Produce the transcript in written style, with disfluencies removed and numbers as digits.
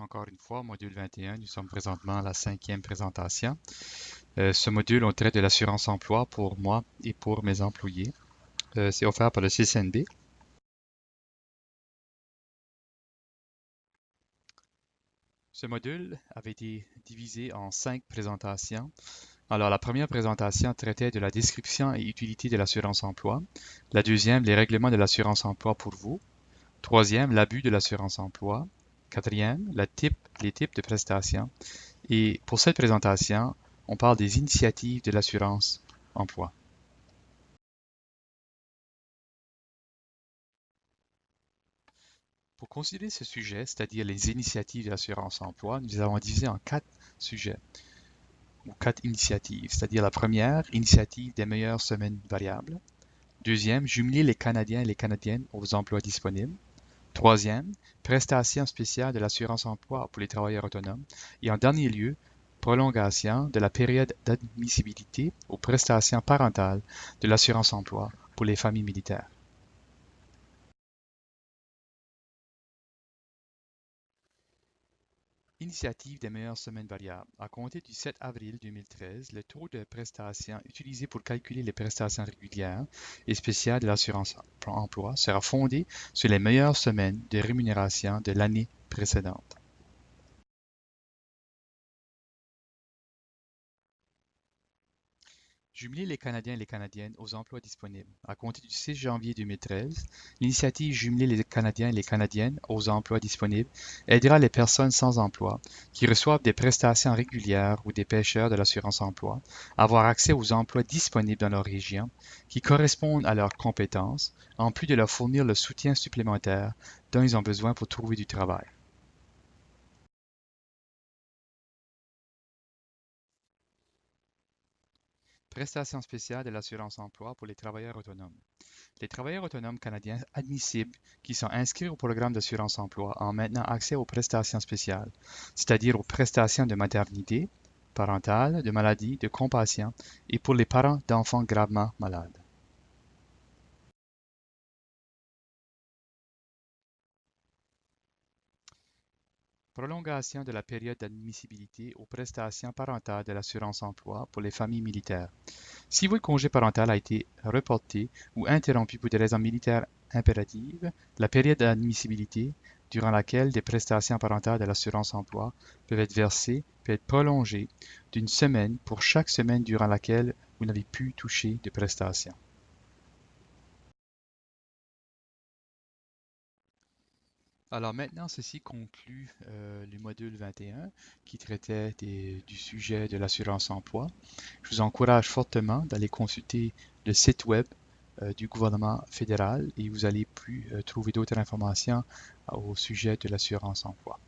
encore une fois, module 21. Nous sommes présentement à la 5e présentation. Ce module, on traite de l'assurance emploi pour moi et pour mes employés. C'est offert par le CCNB. Ce module avait été divisé en 5 présentations. Alors, la première présentation traitait de la description et utilité de l'assurance emploi. La deuxième, les règlements de l'assurance emploi pour vous. Troisième, l'abus de l'assurance emploi. Quatrième, les types de prestations. Et pour cette présentation, on parle des initiatives de l'assurance emploi. Pour considérer ce sujet, c'est-à-dire les initiatives de l'assurance emploi, nous avons divisé en 4 sujets ou 4 initiatives. C'est-à-dire la première, initiative des meilleures semaines variables. Deuxième, jumeler les Canadiens et les Canadiennes aux emplois disponibles. Troisième, prestations spéciales de l'assurance emploi pour les travailleurs autonomes. Et en dernier lieu, prolongation de la période d'admissibilité aux prestations parentales de l'assurance emploi pour les familles militaires. Initiative des meilleures semaines variables. À compter du 7 avril 2013, le taux de prestations utilisé pour calculer les prestations régulières et spéciales de l'assurance emploi sera fondé sur les meilleures semaines de rémunération de l'année précédente. Jumeler les Canadiens et les Canadiennes aux emplois disponibles. À compter du 6 janvier 2013, l'initiative Jumeler les Canadiens et les Canadiennes aux emplois disponibles aidera les personnes sans emploi qui reçoivent des prestations régulières ou des pêcheurs de l'assurance emploi à avoir accès aux emplois disponibles dans leur région qui correspondent à leurs compétences, en plus de leur fournir le soutien supplémentaire dont ils ont besoin pour trouver du travail. Prestations spéciales de l'assurance emploi pour les travailleurs autonomes. Les travailleurs autonomes canadiens admissibles qui sont inscrits au programme d'assurance emploi ont maintenant accès aux prestations spéciales, c'est-à-dire aux prestations de maternité, parentale, de maladie, de compassion et pour les parents d'enfants gravement malades. Prolongation de la période d'admissibilité aux prestations parentales de l'assurance emploi pour les familles militaires. Si votre congé parental a été reporté ou interrompu pour des raisons militaires impératives, la période d'admissibilité durant laquelle des prestations parentales de l'assurance emploi peuvent être versées peut être prolongée d'une semaine pour chaque semaine durant laquelle vous n'avez pu toucher de prestations. Alors maintenant, ceci conclut le module 21 qui traitait du sujet de l'assurance emploi. Je vous encourage fortement d'aller consulter le site web du gouvernement fédéral et vous allez plus trouver d'autres informations au sujet de l'assurance emploi.